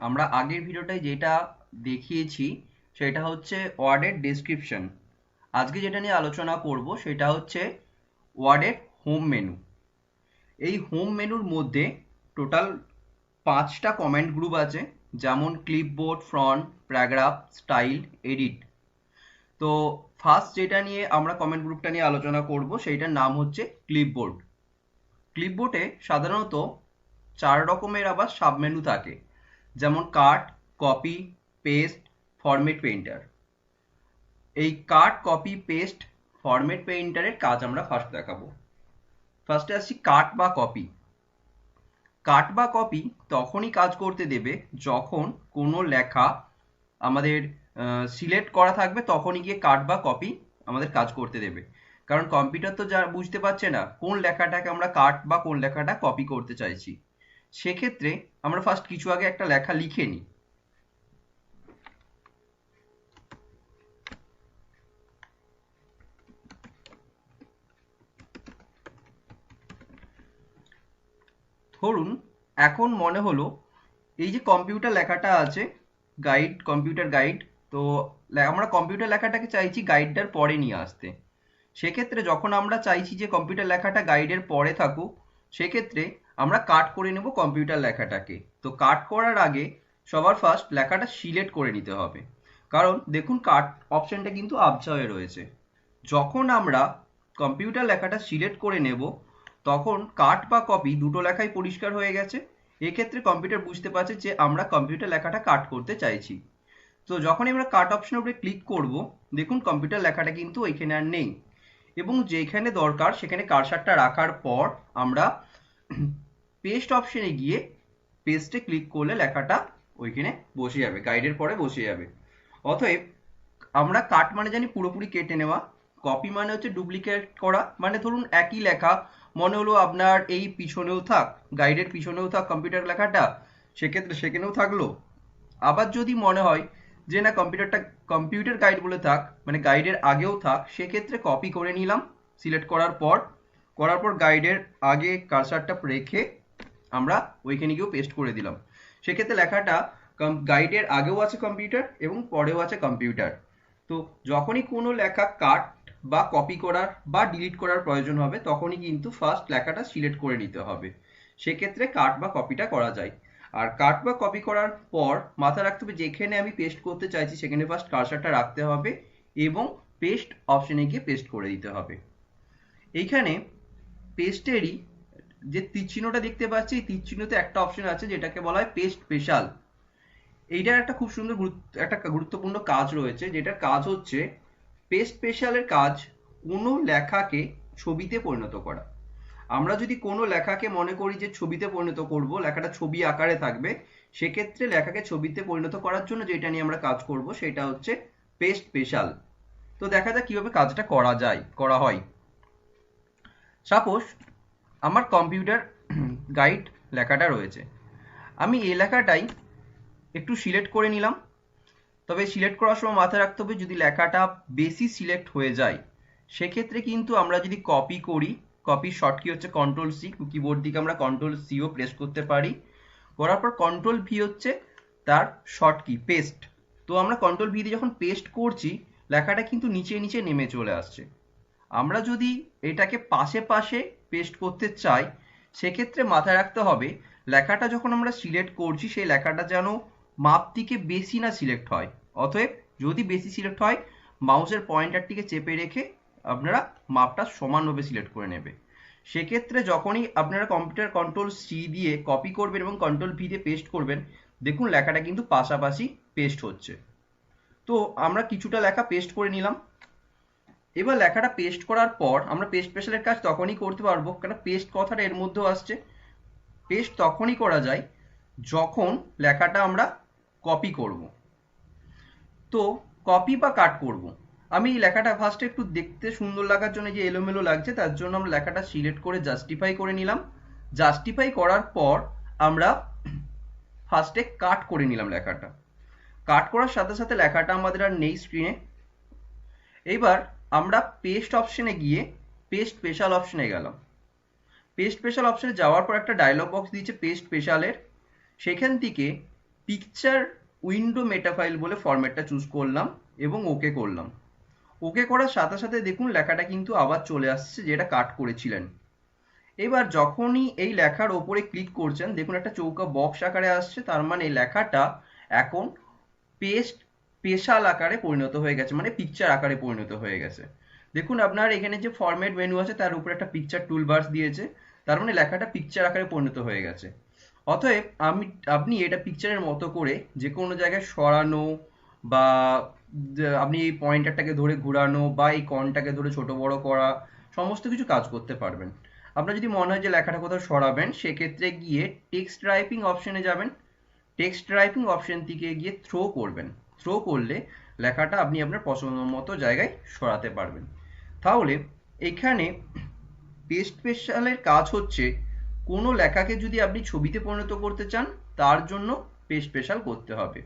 আমরা আগের ভিডিওটায় যেটা দেখিয়েছি সেটা হচ্ছে ওয়ার্ডের ডেসক্রিপশন। আজকে যেটা নিয়ে আলোচনা করব সেটা হচ্ছে ওয়ার্ডের হোম মেনু। এই হোম মেনুর মধ্যে টোটাল 5টা কমেন্ট গ্রুপ আছে, যেমন clipboard, font, paragraph, style, edit. তো ফার্স্ট যেটা নিয়ে আমরা কমেন্ট গ্রুপটা নিয়ে আলোচনা করব সেইটার নাম হচ্ছে ক্লিপবোর্ড। ক্লিপবোর্ডে সাধারণত 4 রকমের আবার সাব মেনু থাকে, যেমন কাট, কপি, পেস্ট, ফরম্যাট পেইন্টার। এই কাট, কপি, পেস্ট, ফরম্যাট পেইন্টারের কাজ আমরা ফার্স্ট দেখাবো। ফার্স্টে আসছি কাট বা কপি। কাট বা কপি তখনই কাজ করতে দেবে যখন কোনো লেখা আমাদের সিলেক্ট করা থাকবে, তখনই গিয়ে কাট বা কপি আমাদের কাজ করতে দেবে। কারণ কম্পিউটার তো যা বুঝতে পারছে না কোন লেখাটাকে আমরা কাট বা কোন লেখাটা কপি করতে চাইছি। সেক্ষেত্রে আমরা ফার্স্ট কিছু আগে একটা লেখা লিখে নিই। ধরুন এখন মনে হলো এই যে কম্পিউটার লেখাটা আছে, গাইড, কম্পিউটার গাইড। তো আমরা কম্পিউটার লেখাটাকে চাইছি গাইডটার পরে নিয়ে আসতে। সেক্ষেত্রে যখন আমরা চাইছি যে কম্পিউটার লেখাটা গাইডের পরে থাকুক, সেক্ষেত্রে আমরা কাট করে নেব কম্পিউটার লেখাটাকে। তো কাট করার আগে সবার ফার্স্ট লেখাটা সিলেক্ট করে নিতে হবে, কারণ দেখুন কাট অপশনটা কিন্তু আবছা হয়ে রয়েছে। যখন আমরা কম্পিউটার লেখাটা সিলেক্ট করে নেব, তখন কাট বা কপি দুটো লেখাই পরিষ্কার হয়ে গেছে। এক্ষেত্রে কম্পিউটার বুঝতে পারছে যে আমরা কম্পিউটার লেখাটা কাট করতে চাইছি। তো যখনই আমরা কাট অপশনের উপরে ক্লিক করব, দেখুন কম্পিউটার লেখাটা কিন্তু ওইখানে আর নেই, এবং যেখানে দরকার সেখানে কার্সারটা রাখার পর আমরা পেস্ট অপশনে গিয়ে পেস্টে ক্লিক করলে লেখাটা ওইখানে বসে যাবে, গাইডের পরে বসে যাবে। অতএব আমরা কাট মানে জানি পুরোপুরি কেটে নেওয়া, কপি মানে হচ্ছে ডুপ্লিকেট করা। মানে ধরুন একই লেখা মনে হলো আপনার এই পিছনেও থাক, গাইডের পিছনেও থাক কম্পিউটার লেখাটা, সেক্ষেত্রে সেখানেও থাকলো। আবার যদি মনে হয় যে না কম্পিউটারটা কম্পিউটার গাইড বলে থাক, মানে গাইডের আগেও থাক, সেক্ষেত্রে কপি করে নিলাম সিলেক্ট করার পর গাইডের আগে কার্সারটা রেখে আমরা ওইখানে গিয়েও পেস্ট করে দিলাম। সেক্ষেত্রে লেখাটা গাইডের আগেও আছে কম্পিউটার এবং পরেও আছে কম্পিউটার। তো যখনই কোনো লেখা কাট বা কপি করার বা ডিলিট করার প্রয়োজন হবে, তখনই কিন্তু ফার্স্ট লেখাটা সিলেক্ট করে নিতে হবে। সেক্ষেত্রে কাট বা কপিটা করা যায়। আর কাট বা কপি করার পর মাথায় রাখতে হবে যেখানে আমি পেস্ট করতে চাইছি সেখানে ফার্স্ট কার্সারটা রাখতে হবে এবং পেস্ট অপশনে গিয়ে পেস্ট করে দিতে হবে। এইখানে পেস্টেরই যে তীর চিহ্নটা দেখতে পাচ্ছি, এই তীর চিহ্নতে একটা অপশন আছে যেটাকে বলা হয় পেস্ট স্পেশাল। এইটার একটা খুব সুন্দর একটা গুরুত্বপূর্ণ কাজ রয়েছে, যেটার কাজ হচ্ছে পেস্ট স্পেশালের কাজ কোনো লেখাকে ছবিতে পরিণত করা। আমরা যদি কোনো লেখাকে মনে করি যে ছবিতে পরিণত করব, লেখাটা ছবি আকারে থাকবে, সেক্ষেত্রে লেখাকে ছবিতে পরিণত করার জন্য যেটা নিয়ে আমরা কাজ করব সেটা হচ্ছে পেস্ট স্পেশাল। তো দেখা যাক কিভাবে কাজটা করা হয়। সাপোজ আমার কম্পিউটার গাইড লেখাটা রয়েছে, আমি এই লেখাটাই একটু সিলেক্ট করে নিলাম। তবে সিলেক্ট করার সময় মাথায় রাখতে হবে যদি লেখাটা বেশি সিলেক্ট হয়ে যায়, সেক্ষেত্রে কিন্তু আমরা যদি কপি করি, কপির শর্টকি হচ্ছে কন্ট্রোল সি, কিবোর্ড দিকে আমরা কন্ট্রোল সিও প্রেস করতে পারি। করার পর কন্ট্রোল ভি হচ্ছে তার শর্টকি পেস্ট। তো আমরা কন্ট্রোল ভি দিয়ে যখন পেস্ট করছি, লেখাটা কিন্তু নিচে নিচে নেমে চলে আসছে। আমরা যদি এটাকে পাশে পাশে পেস্ট করতে চাই, সেক্ষেত্রে মাথায় রাখতে হবে লেখাটা যখন আমরা সিলেক্ট করছি সেই লেখাটা যেন মাপ থেকে বেশি না সিলেক্ট হয়। অতএব যদি বেশি সিলেক্ট হয়, মাউসের পয়েন্টারটিকে চেপে রেখে আপনারা মাপটা সমানভাবে সিলেক্ট করে নেবে। সেক্ষেত্রে যখনই আপনারা কম্পিউটার কন্ট্রোল সি দিয়ে কপি করবেন এবং কন্ট্রোল ভি দিয়ে পেস্ট করবেন, দেখুন লেখাটা কিন্তু পাশাপাশি পেস্ট হচ্ছে। তো আমরা কিছুটা লেখা পেস্ট করে নিলাম। এবার লেখাটা পেস্ট করার পর আমরা পেস্ট স্পেশালের কাজ তখনই করতে পারবো, কেন পেস্ট কথাটা এর মধ্যেও আসছে। পেস্ট তখনই করা যায় যখন লেখাটা আমরা কপি করব। তো কপি বা কাট করব, আমি এই লেখাটা ফার্স্টে একটু দেখতে সুন্দর লাগার জন্য, যে এলোমেলো লাগছে তার জন্য আমরা লেখাটা সিলেক্ট করে জাস্টিফাই করে নিলাম। জাস্টিফাই করার পর আমরা ফার্স্টে কাট করে নিলাম লেখাটা। কাট করার সাথে সাথে লেখাটা আমাদের আর নেই স্ক্রিনে। এইবার আমরা পেস্ট অপশনে গিয়ে পেস্ট স্পেশাল অপশনে গেলাম। পেস্ট স্পেশাল অপশনে যাওয়ার পর একটা ডায়লগ বক্স দিয়েছে পেস্ট স্পেশালের। সেখান থেকে পিকচার উইন্ডো মেটা ফাইল বলে ফরম্যাটটা চুজ করলাম এবং ওকে করলাম। ওকে করার সাথে সাথে দেখুন লেখাটা কিন্তু আবার চলে আসছে যেটা কাট করেছিলেন। এবার যখনই এই লেখার ওপরে ক্লিক করছেন দেখুন একটা চৌকা বক্স আকারে আসছে, তার মানে এই লেখাটা এখন পেস্ট স্পেশাল আকারে পরিণত হয়ে গেছে, মানে পিকচার আকারে পরিণত হয়ে গেছে। দেখুন আপনার এখানে যে ফরম্যাট মেনু আছে তার উপরে একটা পিকচার টুলবার্স দিয়েছে, তার মানে লেখাটা পিকচার আকারে পরিণত হয়ে গেছে। অতএব আপনি এটা পিকচারের মতো করে যে কোনো জায়গায় সরানো বা আপনি এই পয়েন্টারটাকে ধরে ঘোরানো বা এই কর্নটাকে ধরে ছোট বড় করা সমস্ত কিছু কাজ করতে পারবেন। আপনার যদি মনে হয় যে লেখাটা কোথাও সরাবেন সেক্ষেত্রে গিয়ে টেক্সট টাইপিং অপশনে যাবেন, টেক্সট টাইপিং অপশন থেকে গিয়ে থ্রো করবেন। থ্রো করলে লেখাটা আপনি আপনার পছন্দ মতো জায়গায় সরাতে পারবেন। তাহলে এখানে পেস্ট স্পেশালের কাজ হচ্ছে কোনো লেখাকে যদি আপনি ছবিতে পরিণত করতে চান তার জন্য পেস্ট স্পেশাল করতে হবে।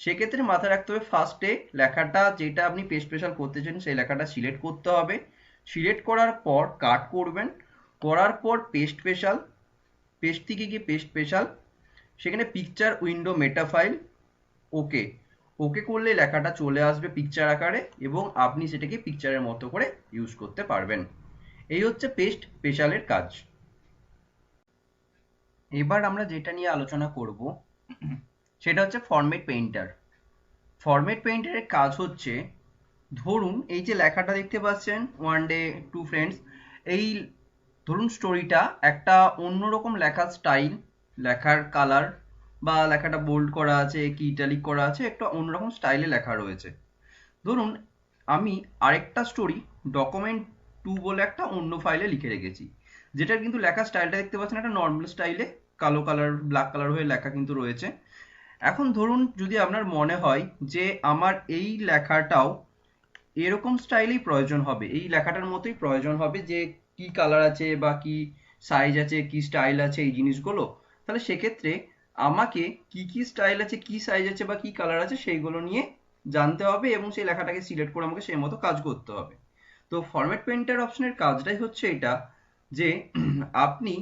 সেক্ষেত্রে মাথায় রাখতে হবে ফার্স্টে লেখাটা যেটা আপনি পেস্ট স্পেশাল করতে চান সেই লেখাটা সিলেক্ট করতে হবে। সিলেক্ট করার পর কাট করবেন, করার পর পেস্ট স্পেশাল, পেস্ট থেকে গিয়ে পেস্ট স্পেশাল, সেখানে পিকচার উইন্ডো মেটা ফাইল, ওকে। ওকে করলে লেখাটা চলে আসবে পিকচার আকারে এবং আপনি সেটাকে পিকচারের মতো করে ইউজ করতে পারবেন। এই হচ্ছে পেস্ট স্পেশালের কাজ। এবার আমরা যেটা নিয়ে আলোচনা করব সেটা হচ্ছে ফরম্যাট পেইন্টার। ফরম্যাট পেইন্টারের কাজ হচ্ছে, ধরুন এই যে লেখাটা দেখতে পাচ্ছেন ওয়ান ডে টু ফ্রেন্ডস, এই ধরুন স্টোরিটা একটা অন্যরকম লেখার স্টাইল, লেখার কালার বা লেখাটা বোল্ড করা আছে কি ইটালিক করা আছে, একটা অন্যরকম স্টাইলে লেখা রয়েছে। ধরুন আমি আরেকটা স্টোরি ডকুমেন্ট 2 বলে একটা অন্য ফাইলে লিখে রেখেছি, যেটার কিন্তু লেখার স্টাইলটা দেখতে পাচ্ছেন একটা নর্মাল স্টাইলে কালো কালার ব্ল্যাক কালার হয়ে লেখা কিন্তু রয়েছে। এখন ধরুন যদি আপনার মনে হয় যে আমার এই লেখাটাও এরকম স্টাইলেই প্রয়োজন হবে, এই লেখাটার মতোই প্রয়োজন হবে, যে কি কালার আছে বা কি সাইজ আছে কি স্টাইল আছে এই জিনিসগুলো, তাহলে সেক্ষেত্রে আমাকে কি কি স্টাইল আছে কি সাইজ আছে বা কি কালার আছে সেইগুলো নিয়ে জানতে হবে এবং সেই লেখাটাকে সিলেক্ট করে আমাকে সেই মতো কাজ করতে হবে। তো ফরম্যাট পেইন্টার অপশনের কাজটাই হচ্ছে এটা, যে আপনি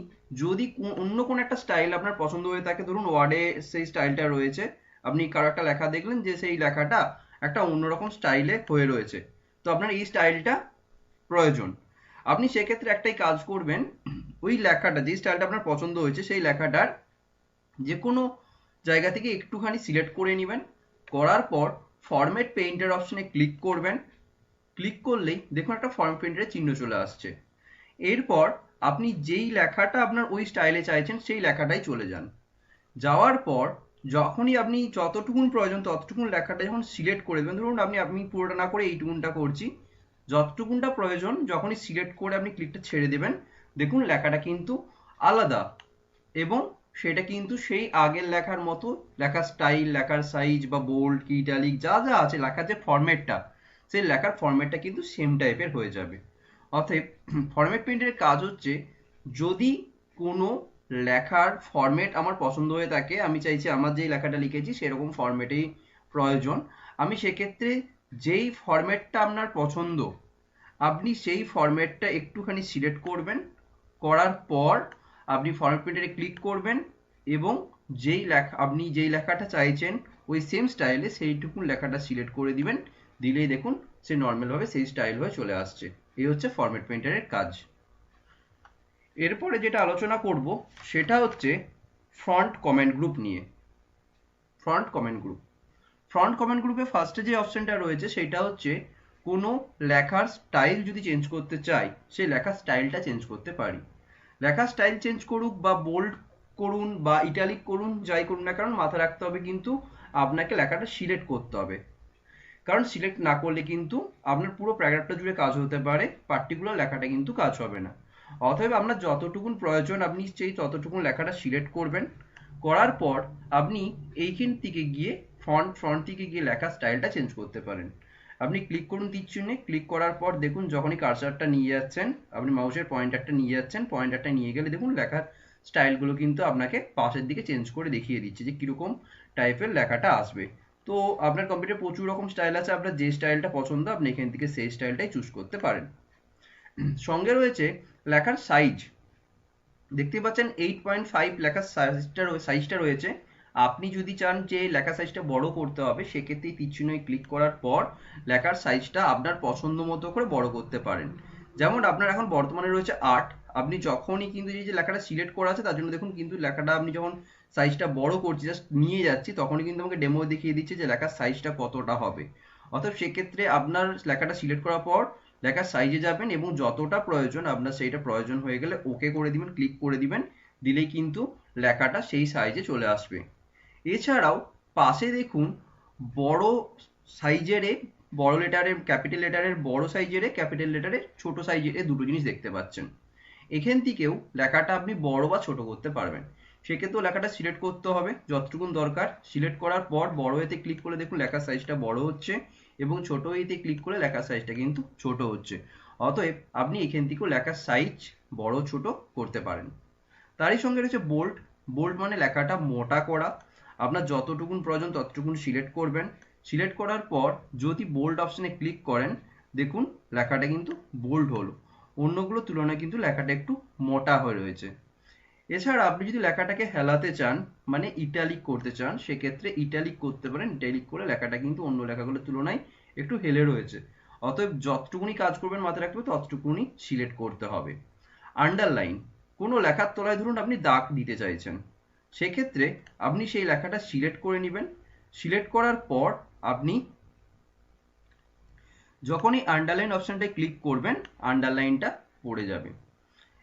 যদি অন্য কোনো একটা স্টাইল আপনার পছন্দ হয়ে থাকে, ধরুন ওয়ার্ডে সেই স্টাইলটা রয়েছে, আপনি কারো একটা লেখা দেখলেন যে সেই লেখাটা একটা অন্যরকম স্টাইলে হয়ে রয়েছে, তো আপনার এই স্টাইলটা প্রয়োজন। আপনি সেক্ষেত্রে একটাই কাজ করবেন, ওই লেখাটা যে স্টাইলটা আপনার পছন্দ হয়েছে সেই লেখাটার যে কোনো জায়গা থেকে একটুখানি সিলেক্ট করে নেবেন, করার পর ফরম্যাট পেইন্টার অপশনে ক্লিক করবেন। ক্লিক করলেই দেখুন একটা ফরম্যাট পেইন্টারের চিহ্ন চলে আসছে। এরপর আপনি যেই লেখাটা আপনার ওই স্টাইলে চাইছেন সেই লেখাটাই চলে যান। যাওয়ার পর যখনই আপনি যতটুকুন প্রয়োজন ততটুকুন লেখাটা যখন সিলেক্ট করে দেবেন, ধরুন আমি পুরোটা না করে এইটুকুনটা করছি, যতটুকুনটা প্রয়োজন যখনই সিলেক্ট করে আপনি ক্লিকটা ছেড়ে দেবেন দেখুন লেখাটা কিন্তু আলাদা, এবং সেটা কিন্তু সেই আগের লেখার মতো লেখার স্টাইল, লেখার সাইজ বা বোল্ড কি ইটালিক যা যা আছে লেখার যে ফরম্যাটটা, সেই লেখার ফরম্যাটটা কিন্তু সেম টাইপের হয়ে যাবে। অতএব ফরম্যাট পেইন্টারের কাজ হচ্ছে, যদি কোনো লেখার ফরম্যাট আমার পছন্দ হয়ে থাকে, আমি চাইছি আমার যেই লেখাটা লিখেছি সেরকম ফরম্যাটেই প্রয়োজন, আমি সেক্ষেত্রে যেই ফরম্যাটটা আপনার পছন্দ আপনি সেই ফরম্যাটটা একটুখানি সিলেক্ট করবেন, করার পর আপনি ফরম্যাট পেইন্টারে ক্লিক করবেন এবং আপনি যেই লেখাটা চাইছেন ওই সেম স্টাইলে সেইটুকুন লেখাটা সিলেক্ট করে দিবেন, দিলেই দেখুন সে নর্মাল ভাবে সেই স্টাইল হয়ে চলে আসছে। এই হচ্ছে ফরম্যাট পেইন্টারের কাজ। এরপরে যেটা আলোচনা করব সেটা হচ্ছে ফ্রন্ট কমেন্ট গ্রুপ নিয়ে। Front comment group, front comment গ্রুপে ফার্স্টে যে অপশনটা রয়েছে সেটা হচ্ছে কোনো লেখার স্টাইল যদি চেঞ্জ করতে চাই সেই লেখার স্টাইলটা চেঞ্জ করতে পারি। লেখার স্টাইল চেঞ্জ করুক বা বোল্ড করুন বা ইটালিক করুন যাই করুন না কারণ মাথায় রাখতে হবে কিন্তু আপনাকে লেখাটা সিলেক্ট করতে হবে, কারণ সিলেক্ট না করলে কিন্তু আপনার পুরো প্যারাগ্রাফটা জুড়ে কাজ হতে পারে, পার্টিকুলার লেখাটা কিন্তু কাজ হবে না। অতএব আপনার যতটুকুন প্রয়োজন আপনি সেই ততটুকুন লেখাটা সিলেক্ট করবেন, করার পর আপনি এইখান থেকে গিয়ে ফ্রন্ট থেকে গিয়ে লেখার স্টাইলটা চেঞ্জ করতে পারেন। আপনি ক্লিক করুন তীর চিহ্নে, ক্লিক করার পর দেখুন যখনই কার্সারটা নিয়ে যাচ্ছেন আপনি মাউসের পয়েন্টারটা নিয়ে যাচ্ছেন, পয়েন্টারটা নিয়ে গেলে দেখুন লেখার স্টাইলগুলো কিন্তু আপনাকে পাশের দিকে চেঞ্জ করে দেখিয়ে দিচ্ছে যে কিরকম টাইপের লেখাটা আসবে। তো আপনার কম্পিউটারে প্রচুর রকম স্টাইল আছে, আপনার যে স্টাইলটা পছন্দ আপনি এখান থেকে সেই স্টাইলটাই চুজ করতে পারেন। সঙ্গে রয়েছে লেখার সাইজ, দেখতে পাচ্ছেন 8.5 লেখার সাইজটা রয়েছে। আপনি যদি চান যে লেখা সাইজটা বড় করতে হবে, সেক্ষেত্রে তীর চিহ্নে ক্লিক করার পর লেখার সাইজটা আপনার পছন্দ মতো করে বড় করতে পারেন। যেমন আপনার এখন বর্তমানে রয়েছে 8, আপনি যখনই কিন্তু এই যে লেখাটা সিলেক্ট করা আছে তার জন্য দেখুন কিন্তু লেখাটা আপনি যখন সাইজটা বড় করছি, জাস্ট নিয়ে যাচ্ছি, তখনই কিন্তু আমাকে ডেমো দেখিয়ে দিচ্ছে যে লেখার সাইজটা কতটা হবে। অর্থাৎ সেক্ষেত্রে আপনার লেখাটা সিলেক্ট করার পর লেখার সাইজে যাবেন এবং যতটা প্রয়োজন আপনার সেইটা প্রয়োজন হয়ে গেলে ওকে করে দিবেন, ক্লিক করে দিবেন, দিলেই কিন্তু লেখাটা সেই সাইজে চলে আসবে। এছাড়াও পাশে দেখুন বড় সাইজের বড় লেটারের ক্যাপিটাল লেটারের বড় সাইজের ক্যাপিটাল লেটারের ছোট সাইজের দুটো জিনিস দেখতে পাচ্ছেন। এখান থেকেও লেখাটা আপনি বড় বা ছোট করতে পারবেন। সেক্ষেত্রেও লেখাটা সিলেক্ট করতে হবে যতটুকুন দরকার। সিলেক্ট করার পর বড় এতে ক্লিক করে দেখুন লেখার সাইজটা বড় হচ্ছে এবং ছোট এতে ক্লিক করে লেখার সাইজটা কিন্তু ছোট হচ্ছে। অতএব আপনি এখান থেকেও লেখার সাইজ বড় ছোট করতে পারেন। তারই সঙ্গে রয়েছে বোল্ড। বোল্ড মানে লেখাটা মোটা করা। আপনার যতটুকুন প্রয়োজন ততটুকুন সিলেক্ট করবেন। সিলেক্ট করার পর যদি বোল্ড অপশনে ক্লিক করেন, দেখুন লেখাটা কিন্তু বোল্ড হলো। অন্যগুলোর তুলনায় কিন্তু লেখাটা একটু মোটা হয়ে রয়েছে। এছাড়া আপনি যদি লেখাটাকে হেলাতে চান, মানে ইটালিক করতে চান, সেক্ষেত্রে ইটালিক করতে পারেন। ইটালিক করে লেখাটা কিন্তু অন্য লেখাগুলোর তুলনায় একটু হেলে রয়েছে। অতএব যতটুকুনি কাজ করবেন মাথায় রাখতে হবে ততটুকুনি সিলেক্ট করতে হবে। আন্ডারলাইন, কোনো লেখার তলায় ধরুন আপনি দাগ দিতে চাইছেন, সেক্ষেত্রে আপনি সেই লেখাটা সিলেক্ট করে নেবেন। সিলেক্ট করার পর আপনি যখনই আন্ডারলাইন অপশনটায় ক্লিক করবেন আন্ডারলাইনটা পড়ে যাবে।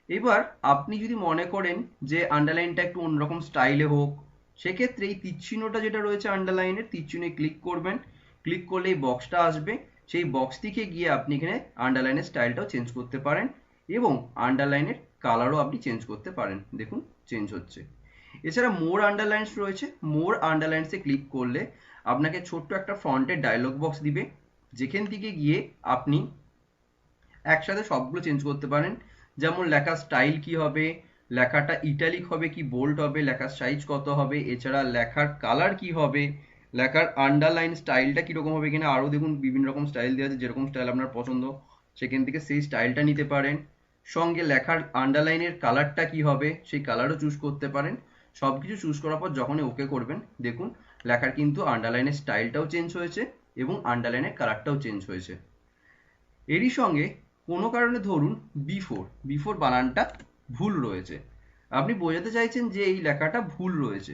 এবার আপনি যদি মনে করেন যে আন্ডারলাইনটা একটু অন্যরকম স্টাইলে হোক, সেক্ষেত্রে এই তীর চিহ্নটা যেটা রয়েছে আন্ডারলাইনের তীর চিহ্নে ক্লিক করবেন। ক্লিক করলে এই বক্সটা আসবে, সেই বক্স থেকে গিয়ে আপনি এখানে আন্ডারলাইনের স্টাইলটাও চেঞ্জ করতে পারেন এবং আন্ডারলাইনের কালারও আপনি চেঞ্জ করতে পারেন। দেখুন চেঞ্জ হচ্ছে। এছাড়া মোর আন্ডারলাইন্স রয়েছে। মোর আন্ডারলাইন্সে ক্লিক করলে আপনাকে ছোট্ট একটা ফন্টের ডায়লগ বক্স দিবে, যেখান থেকে গিয়ে আপনি একসাথে সবগুলো চেঞ্জ করতে পারেন। যেমন লেখার স্টাইল কি হবে, লেখাটা ইটালিক হবে কি বোল্ড হবে, লেখার সাইজ কত হবে, এছাড়া লেখার কালার কি হবে, লেখার আন্ডারলাইন স্টাইলটা কিরকম হবে। এখানে আরো দেখুন বিভিন্ন রকম স্টাইল দেওয়া আছে, যেরকম স্টাইল আপনার পছন্দ সেখান থেকে সেই স্টাইলটা নিতে পারেন। সঙ্গে লেখার আন্ডারলাইনের কালারটা কি হবে সেই কালারও চুজ করতে পারেন। সবকিছু চুজ করার পর যখনই ওকে করবেন, দেখুন লেখার কিন্তু আন্ডারলাইনের স্টাইলটাও চেঞ্জ হয়েছে এবং আন্ডারলাইনের কালারটাও চেঞ্জ হয়েছে। এরই সঙ্গে কোনো কারণে ধরুন বিফোর বানানটা ভুল রয়েছে, আপনি বোঝাতে চাইছেন যে এই লেখাটা ভুল রয়েছে,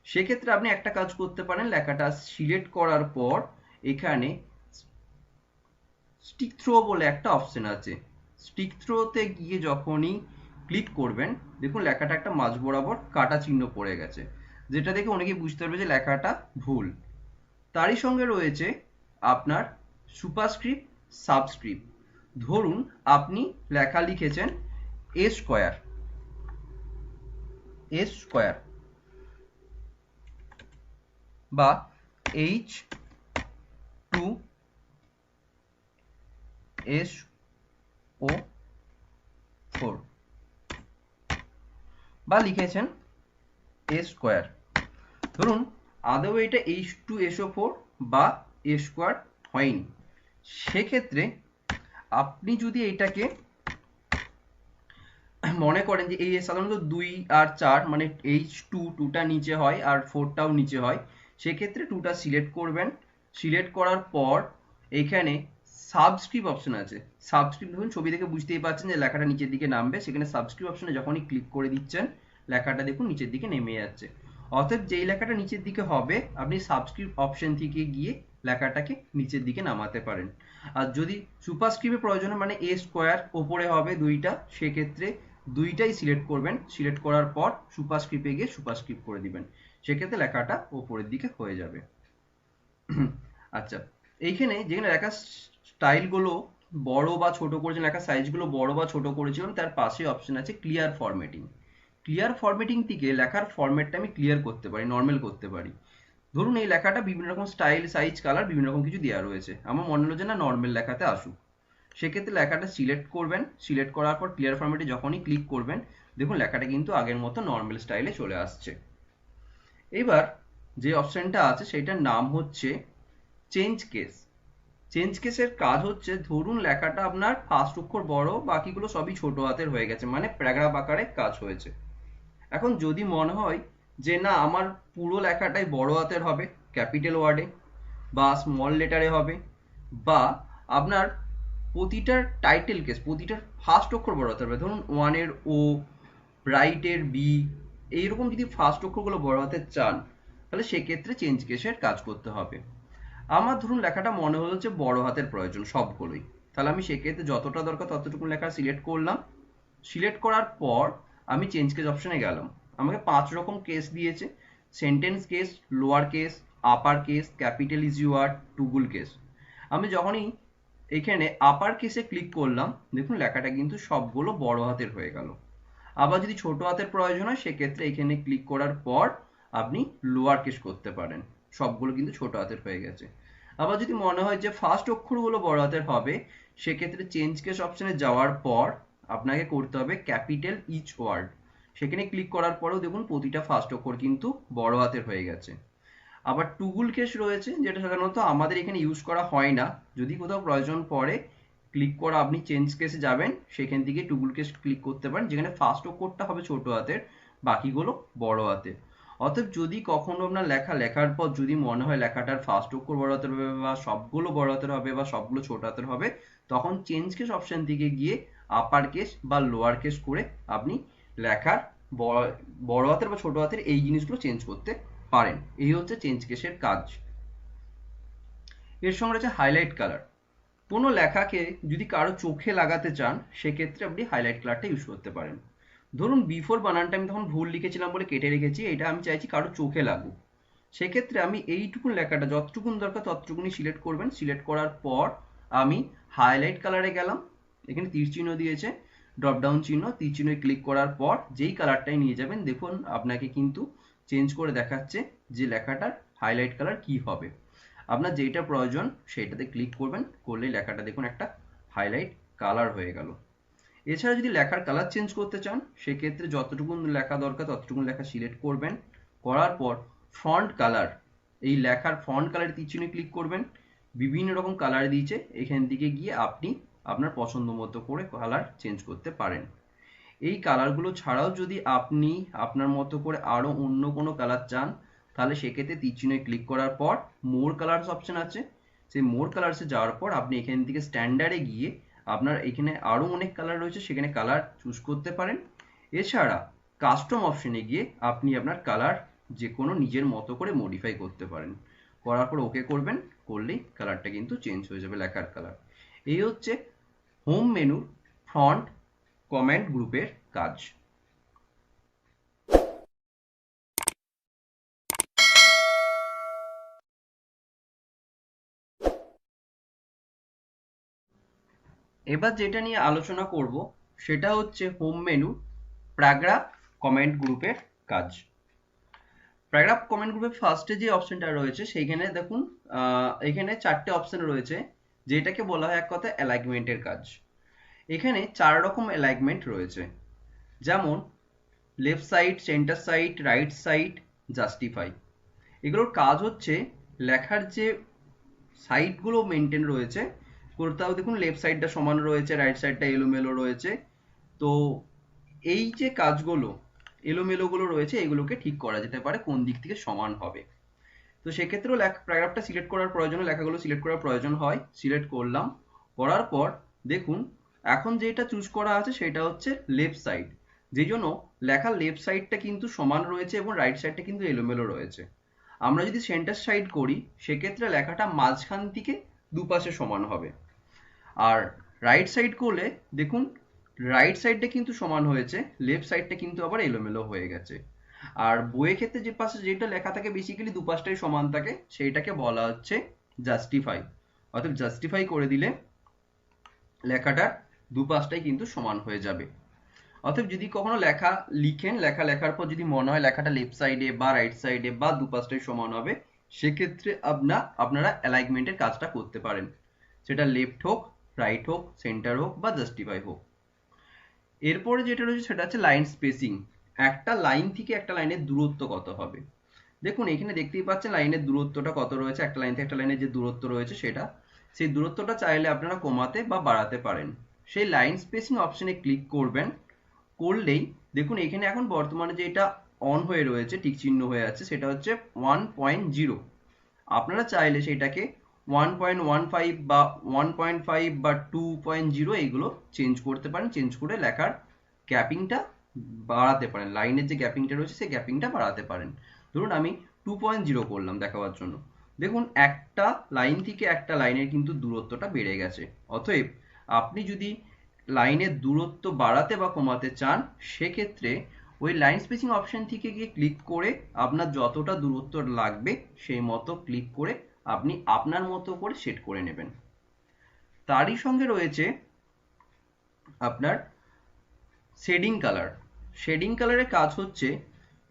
সেক্ষেত্রে আপনি একটা কাজ করতে পারেন। লেখাটা সিলেক্ট করার পর এখানে স্টিক থ্রো বলে একটা অপশন আছে, স্টিক থ্রোতে গিয়ে যখনই ক্লিক করবেন, দেখুন লেখাটা একটা মাঝ বরাবর কাটা চিহ্ন পড়ে গেছে, যেটা দেখে অনেকেই বুঝতে পারবে যে লেখাটা ভুল। তারই সঙ্গে রয়েছে আপনার সুপারস্ক্রিপ্ট, সাবস্ক্রিপ্ট। ধরুন আপনি লেখা লিখেছেন এ স্কোয়ার বা H2SO4 বা লিখেছেন এ স্কোয়ার। ধরুন আদৌ এটা H2SO4 বা এ স্কোয়ার হয়নি, সেক্ষেত্রে আপনি যদি এটাকে মনে করেন যে এই সাধারণত 2 আর 4 মানে H2টা নিচে হয় আর 4টাও নিচে হয়, সেক্ষেত্রে 2টা সিলেক্ট করবেন। সিলেক্ট করার পর এখানে সাবস্ক্রিপ্ট অপশন আছে। সাবস্ক্রিপ্ট দেখুন ছবি দেখে বুঝতেই পারছেন যে লেখাটা নিচের দিকে নামবে, সেখানে সাবস্ক্রিপ্ট অপশনে যখনই ক্লিক করে দিচ্ছেন লেখাটা দেখুন নিচের দিকে নেমে যাচ্ছে। অতএব যেই লেখাটা নিচের দিকে হবে আপনি সাবস্ক্রিপ্ট অপশন থেকে গিয়ে লেখাটাকে নিচের দিকে নামাতে পারেন। আর যদি সুপারস্ক্রিপ্টের প্রয়োজন মানে এ স্কোয়ার ওপরে হবে দুইটা, সেক্ষেত্রে দুইটাই সিলেক্ট করবেন। সিলেক্ট করার পর সুপারস্ক্রিপ্টে গিয়ে সুপারস্ক্রিপ্ট করে দিবেন, সেক্ষেত্রে লেখাটা ওপরের দিকে হয়ে যাবে। আচ্ছা, এইখানে যেখানে লেখার স্টাইলগুলো বড় বা ছোট করেছেন, লেখার সাইজগুলো বড় বা ছোট করেছিলাম, তার পাশে অপশন আছে ক্লিয়ার ফরম্যাটিং। ক্লিয়ার ফরম্যাটিং থেকে লেখার ফরম্যাটটা আমি ক্লিয়ার করতে পারি, নর্মাল করতে পারি। ধরুন এই লেখাটা বিভিন্ন রকম স্টাইল, সাইজ, কালার বিভিন্ন রকম কিছু দেওয়া রয়েছে, আমার মনে হলো যে না নর্মাল লেখাতে আসুক, সেক্ষেত্রে লেখাটা সিলেক্ট করবেন। সিলেক্ট করার পর ক্লিয়ার ফরম্যাটে যখনই ক্লিক করবেন, দেখুন লেখাটা কিন্তু আগের মতো নর্মাল স্টাইলে চলে আসছে। এবার যে অপশনটা আছে সেটার নাম হচ্ছে চেঞ্জ কেস। চেঞ্জ কেসের কাজ হচ্ছে ধরুন লেখাটা আপনার ফার্স্ট অক্ষর বড়, বাকিগুলো সবই ছোট হাতের হয়ে গেছে, মানে প্যারাগ্রাফ আকারে কাজ হয়েছে। এখন যদি মনে হয় যে না আমার পুরো লেখাটাই বড় হাতের হবে ক্যাপিটাল ওয়ার্ডে বা স্মল লেটারে হবে, বা আপনার প্রতিটার টাইটেল কেস প্রতিটার ফার্স্ট অক্ষর বড় হাতে হবে, ধরুন ওয়ানের ও, রাইটের বি, এইরকম যদি ফার্স্ট অক্ষরগুলো বড় হাতে চান তাহলে সেক্ষেত্রে চেঞ্জ কেসের কাজ করতে হবে। আমার ধরুন লেখাটা মনে হলো যে বড় হাতের প্রয়োজন সবগুলোই, তাহলে আমি সেক্ষেত্রে যতটা দরকার ততটুকু লেখা সিলেক্ট করলাম। সিলেক্ট করার পর আমি চেঞ্জ কেস অপশনে গেলাম। আমাকে 5 রকম কেস দিয়েছে: sentence case, lower case, upper case, capital ইউআর, টুগুল কেস। আমি যখনই এখানে আপার কেসে ক্লিক করলাম দেখুন লেখাটা কিন্তু সবগুলো বড় হাতের হয়ে গেল। আবার যদি ছোট হাতের প্রয়োজন হয় সেক্ষেত্রে এখানে ক্লিক করার পর আপনি লোয়ার কেস করতে পারেন, সবগুলো কিন্তু ছোট হাতের হয়ে গেছে। আবার যদি মনে হয় যে ফার্স্ট অক্ষরগুলো বড় হাতের হবে সেক্ষেত্রে চেঞ্জ কেস অপশনে যাওয়ার পর আপনাকে করতে হবে ক্যাপিটাল ইচ ওয়ার্ড। সেখানে ক্লিক করার পরেও দেখুন প্রতিটা ফার্স্ট অক্ষর কিন্তু বড় হাতের হয়ে গেছে। আবার টুগুল কেস রয়েছে যেটা সাধারণত আমাদের এখানে ইউজ করা হয় না, যদি কোথাও প্রয়োজন পড়ে ক্লিক করা আপনি চেঞ্জ কেসে যাবেন, সেখান থেকে টুগুল কেস ক্লিক করতে পারেন, যেখানে ফার্স্ট অক্ষরটা হবে ছোট হাতের, বাকিগুলো বড় হাতের। অতএব যদি কখনো আপনার লেখা লেখার পর যদি মনে হয় লেখাটার ফার্স্ট অক্ষর বড় হাতের হবে বা সবগুলো বড় হাতের হবে বা সবগুলো ছোট হাতের হবে, তখন চেঞ্জ কেস অপশন থেকে গিয়ে আপার কেস বা লোয়ার কেস করে আপনি লেখার বড় হাতের বা ছোট হাতের এই জিনিসগুলো চেঞ্জ করতে পারেন। এই হচ্ছে চেঞ্জ কেসের কাজ। এর সঙ্গে রয়েছে হাইলাইট কালার। কোনো লেখাকে যদি কারো চোখে লাগাতে চান সেক্ষেত্রে আপনি হাইলাইট কালারটা ইউজ করতে পারেন। ধরুন বিফোর বানানটা আমি তখন ভুল লিখেছিলাম বলে কেটে রেখেছি, এটা আমি চাইছি কারো চোখে লাগুক। সেক্ষেত্রে আমি এইটুকুন লেখাটা যতটুকুন দরকার ততটুকুনি সিলেক্ট করবেন। সিলেক্ট করার পর আমি হাইলাইট কালারে গেলাম, এখানে তীর চিহ্ন দিয়েছে, ড্রপ ডাউন চিহ্ন, তীর চিহ্ন ক্লিক করার পর যেই কালারটাই নিয়ে যাবেন দেখুন আপনাকে কিন্তু চেঞ্জ করে দেখাচ্ছে যে লেখাটার হাইলাইট কালার কি হবে। আপনার যেটা প্রয়োজন সেইটাতে ক্লিক করবেন, করলেই লেখাটা দেখুন একটা হাইলাইট কালার হয়ে গেল। এছাড়া যদি লেখার কালার চেঞ্জ করতে চান সেক্ষেত্রে যতটুকু লেখা দরকার ততটুকু লেখা সিলেক্ট করবেন। করার পর ফন্ট কালার, এই লেখার ফন্ট কালার তীর চিহ্নে ক্লিক করবেন। বিভিন্ন রকম কালার দিয়েছে, এখান থেকে গিয়ে আপনি আপনার পছন্দ মতো করে কালার চেঞ্জ করতে পারেন। এই কালারগুলো ছাড়াও যদি আপনি আপনার মতো করে আরো অন্য কোনো কালার চান তাহলে সেক্ষেত্রে তীর চিহ্নে ক্লিক করার পর মোর কালার্স অপশন আছে, সেই মোর কালার্সে যাওয়ার পর আপনি এখান থেকে স্ট্যান্ডার্ডে গিয়ে আপনার এখানে আরো অনেক কালার রয়েছে সেখানে কালার চুজ করতে পারেন। এছাড়া কাস্টম অপশনে গিয়ে আপনি আপনার কালার যে কোনো নিজের মতো করে মডিফাই করতে পারেন। করার পর ওকে করবেন, করলেই কালারটা কিন্তু চেঞ্জ হয়ে যাবে লেখার কালার। এই হচ্ছে হোম মেনুর ফন্ট কমেন্ট গ্রুপের কাজ। এবার যেটা নিয়ে আলোচনা করব সেটা হচ্ছে হোম মেনু প্যারাগ্রাফ কমেন্ট গ্রুপের কাজ। প্যারাগ্রাফ কমেন্ট গ্রুপের ফার্স্টে যে অপশনটা রয়েছে সেইখানে দেখুন এখানে 4টে অপশন রয়েছে, যেটাকে বলা হয় এক কথা অ্যালাইনমেন্টের কাজ। এখানে 4 রকম অ্যালাইনমেন্ট রয়েছে, যেমন left side, centre side, right side, justify. এগুলোর কাজ হচ্ছে লেখার যে সাইডগুলো মেনটেন রয়েছে, কোথাও দেখুন লেফট সাইডটা সমান রয়েছে, রাইট সাইডটা এলোমেলো রয়েছে, তো এই যে কাজগুলো এলোমেলোগুলো রয়েছে এগুলোকে ঠিক করা যেতে পারে কোন দিক থেকে সমান হবে। তো সেক্ষেত্রেও প্যারাগ্রাফটা সিলেক্ট করার প্রয়োজন, লেখাগুলো সিলেক্ট করার প্রয়োজন হয়। সিলেক্ট করলাম, করার পর দেখুন এখন যেটা চুজ করা আছে সেটা হচ্ছে লেফট সাইড, যেই জন্য লেখার লেফট সাইডটা কিন্তু সমান রয়েছে এবং রাইট সাইডটা কিন্তু এলোমেলো রয়েছে। আমরা যদি সেন্টার সাইড করি সেক্ষেত্রে লেখাটা মাঝখান থেকে দুপাশে সমান হবে। আর রাইট সাইড করলে দেখুন রাইট সাইডটা কিন্তু সমান হয়েছে, লেফট সাইডটা কিন্তু আবার এলোমেলো হয়ে গেছে। আর বইয়ের ক্ষেত্রে যে পাশে যেটা লেখা থাকে বেসিক্যালি দুপাশটাই সমান থাকে সেইটাকে বলা হচ্ছে জাস্টিফাই। অর্থাৎ জাস্টিফাই করে দিলে লেখাটার দুপাশটাই কিন্তু সমান হয়ে যাবে। অতএব যদি কখনো লেখা লিখেন, লেখা লেখার পর যদি মনে হয় লেখাটা লেফট সাইডে বা রাইট সাইডে বা দুপাশটাই সমান হবে সেক্ষেত্রে আপনারা অ্যালাইনমেন্টের কাজটা করতে পারেন, সেটা লেফট হোক, রাইট হোক, সেন্টার হোক বা জাস্টিফাই হোক। এরপরে যেটা রয়েছে সেটা হচ্ছে লাইন স্পেসিং। একটা লাইন থেকে একটা লাইনের দূরত্ব কত হবে। দেখুন এখানে দেখতেই পাচ্ছেন লাইনের দূরত্বটা কত রয়েছে, একটা লাইন থেকে একটা লাইনের যে দূরত্ব রয়েছে সেটা, সেই দূরত্বটা চাইলে আপনারা কমাতে বা বাড়াতে পারেন। সেই লাইন স্পেসিং অপশনে ক্লিক করবেন, করলেই দেখুন এখানে এখন বর্তমানে যেটা অন হয়ে রয়েছে, টিক চিহ্ন হয়ে আছে, সেটা হচ্ছে 1.0। আপনারা চাইলে সেটাকে 1.15 বা 1.5 বা 2.0 এইগুলো চেঞ্জ করতে পারেন। চেঞ্জ করে লেখার গ্যাপিংটা বাড়াতে পারেন, লাইনের যে গ্যাপিংটা রয়েছে সেই গ্যাপিংটা বাড়াতে পারেন। ধরুন আমি 2.0 করলাম দেখাবার জন্য। দেখুন একটা লাইন থেকে একটা লাইনের কিন্তু দূরত্বটা বেড়ে গেছে। অতএব আপনি যদি লাইনের দূরত্ব বাড়াতে বা কমাতে চান, সেক্ষেত্রে ওই লাইন স্পেসিং অপশন থেকে গিয়ে ক্লিক করে আপনার যতটা দূরত্ব লাগবে সেই মতো ক্লিক করে আপনি আপনার মতো করে সেট করে নেবেন। তারই সঙ্গে রয়েছে আপনার শেডিং কালার। শেডিং কালারের কাজ হচ্ছে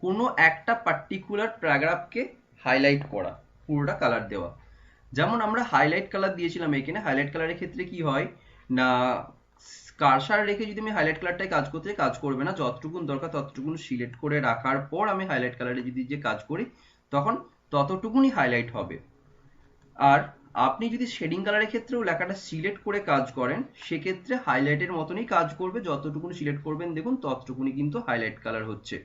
কোনো একটা পার্টিকুলার প্যারাগ্রাফকে হাইলাইট করা, পুরোটা কালার দেওয়া। যেমন আমরা হাইলাইট কালার দিয়েছিলাম এখানে। হাইলাইট কালারের ক্ষেত্রে কি হয় না, কার্সার রেখে যদি আমি হাইলাইট কালারটাই কাজ করতে কাজ করবে না, যতটুকুন দরকার ততটুকুন সিলেক্ট করে রাখার পর আমি হাইলাইট কালারে যদি যে কাজ করি তখন ততটুকুনই হাইলাইট হবে। আর আপনি যদি শেডিং কালারের ক্ষেত্রেও লেখাটা সিলেক্ট করে কাজ করেন, সেক্ষেত্রে হাইলাইটের মতনই কাজ করবে, যতটুকুনি সিলেক্ট করবেন দেখুন ততটুকুনি কিন্তু হাইলাইট কালার হচ্ছে।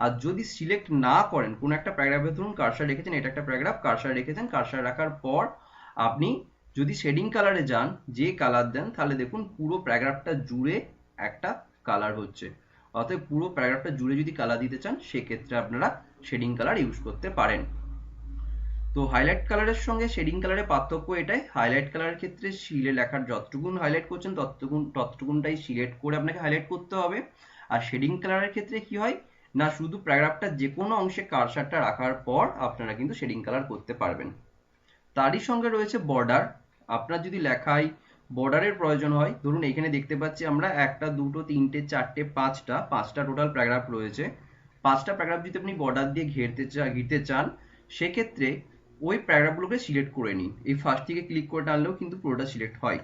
আর যদি সিলেক্ট না করেন, কোনো একটা প্যারাগ্রাফে ধরুন কার্সার রেখেছেন, এটা একটা প্যারাগ্রাফ, কার্সার রেখেছেন, কার্সার রাখার পর আপনি যদি শেডিং কালারে যান, যে কালার দেন, তাহলে দেখুন পুরো প্যারাগ্রাফটা জুড়ে একটা কালার হচ্ছে। অতএব পুরো প্যারাগ্রাফটা জুড়ে যদি কালার দিতে চান, সেক্ষেত্রে আপনারা শেডিং কালার ইউজ করতে পারেন। তো হাইলাইট কালারের সঙ্গে শেডিং কালারের পার্থক্য এটাই, হাইলাইট কালারের ক্ষেত্রে শিলে লেখার যতটুকুন হাইলাইট করছেন ততটুকুনটাই সিলেক্ট করে আপনাকে হাইলাইট করতে হবে। আর শেডিং কালারের ক্ষেত্রে কি হয় না, শুধু প্যারাগ্রাফটার যে কোনো অংশে কার্সারটা রাখার পর আপনারা কিন্তু শেডিং কালার করতে পারবেন। তারই সঙ্গে রয়েছে বর্ডার। আপনার যদি লেখায় বর্ডারের প্রয়োজন হয়, ধরুন এখানে দেখতে পাচ্ছি আমরা একটা, দুটো, তিনটে, চারটে, পাঁচটা টোটাল প্যারাগ্রাফ রয়েছে। পাঁচটা প্যারাগ্রাফ যদি আপনি বর্ডার দিয়ে ঘিরতে চান, সেক্ষেত্রে ওই প্যারাগ্রাফগুলোকে সিলেক্ট করে নিন। এই ফার্স্ট থেকে ক্লিক করে টানলেও কিন্তু পুরোটা সিলেক্ট হয়।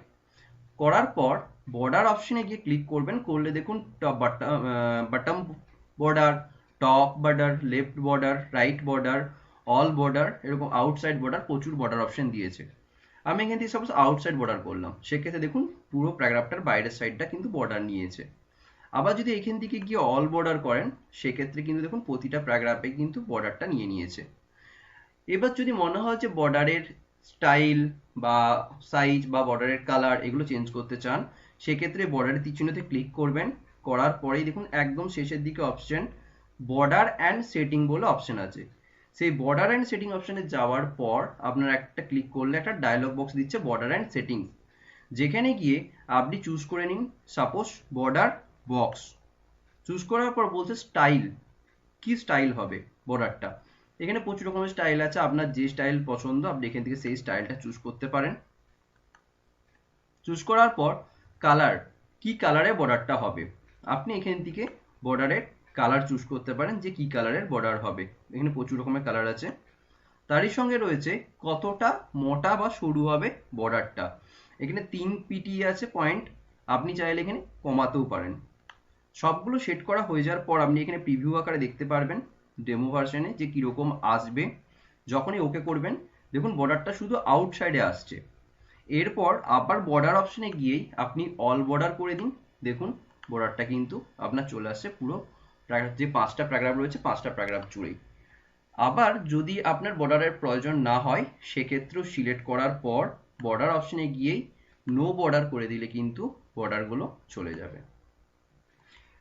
করার পর বর্ডার অপশনে গিয়ে ক্লিক করবেন, করলে দেখুন bottom border, top border, left border, right border, all border, এরকম আউটসাইড বর্ডার, প্রচুর বর্ডার অপশন দিয়েছে। আমি এখান থেকে সাপোজ আউটসাইড বর্ডার করলাম, সেক্ষেত্রে দেখুন পুরো প্যারাগ্রাফটার বাইরের সাইডটা কিন্তু বর্ডার নিয়েছে। আবার যদি এখান থেকে গিয়ে অল বর্ডার করেন, সেক্ষেত্রে কিন্তু দেখুন প্রতিটা প্যারাগ্রাফে কিন্তু বর্ডারটা নিয়েছে। এবার যদি মনে হয় যে বর্ডারের স্টাইল বা সাইজ বা বর্ডারের কালার এগুলো চেঞ্জ করতে চান, সেক্ষেত্রে বর্ডারের তীর চিহ্নতে ক্লিক করবেন। করার পরেই দেখুন একদম শেষের দিকে অপশন বর্ডার অ্যান্ড সেটিং বলে অপশন আছে। সেই বর্ডার অ্যান্ড সেটিং অপশনে যাওয়ার পর আপনার একটা ক্লিক করলে একটা ডায়লগ বক্স দিচ্ছে বর্ডার অ্যান্ড সেটিং, যেখানে গিয়ে আপনি চুজ করে নিন সাপোজ বর্ডার বক্স। চুজ করার পর বলছে স্টাইল, কি স্টাইল হবে বর্ডারটা। এখানে প্রচুর রকমের স্টাইল আছে, আপনার যে স্টাইল পছন্দ আপনি এখান থেকে সেই স্টাইলটা চুজ করতে পারেন। চুজ করার পর কালার, কি কালারে বর্ডারটা হবে, আপনি এখান থেকে বর্ডারের কালার চুজ করতে পারেন যে কি কালারের বর্ডার হবে। এখানে প্রচুর রকমের কালার আছে। তারই সঙ্গে রয়েছে কতটা মোটা বা সরু হবে বর্ডারটা। এখানে 3 পিটি আছে পয়েন্ট, আপনি চাইলে এখানে কমাতেও পারেন। সবগুলো সেট করা হয়ে যাওয়ার পর আপনি এখানে প্রিভিউ আকারে দেখতে পারবেন ডেমো ভার্সনে যে কিরকম আসবে। যখনই ওকে করবেন দেখুন বর্ডারটা শুধু আউটসাইডে আসছে। এরপর আবার বর্ডার অপশনে গিয়েই আপনি অল বর্ডার করে দিন, দেখুন বর্ডারটা কিন্তু আপনার চলে আসছে পুরো যে 5টা প্যারাগ্রাফ রয়েছে 5টা প্যারাগ্রাফ জুড়েই। আবার যদি আপনার বর্ডারের প্রয়োজন না হয়, সেক্ষেত্রেও সিলেক্ট করার পর বর্ডার অপশনে গিয়েই নো বর্ডার করে দিলে কিন্তু বর্ডারগুলো চলে যাবে।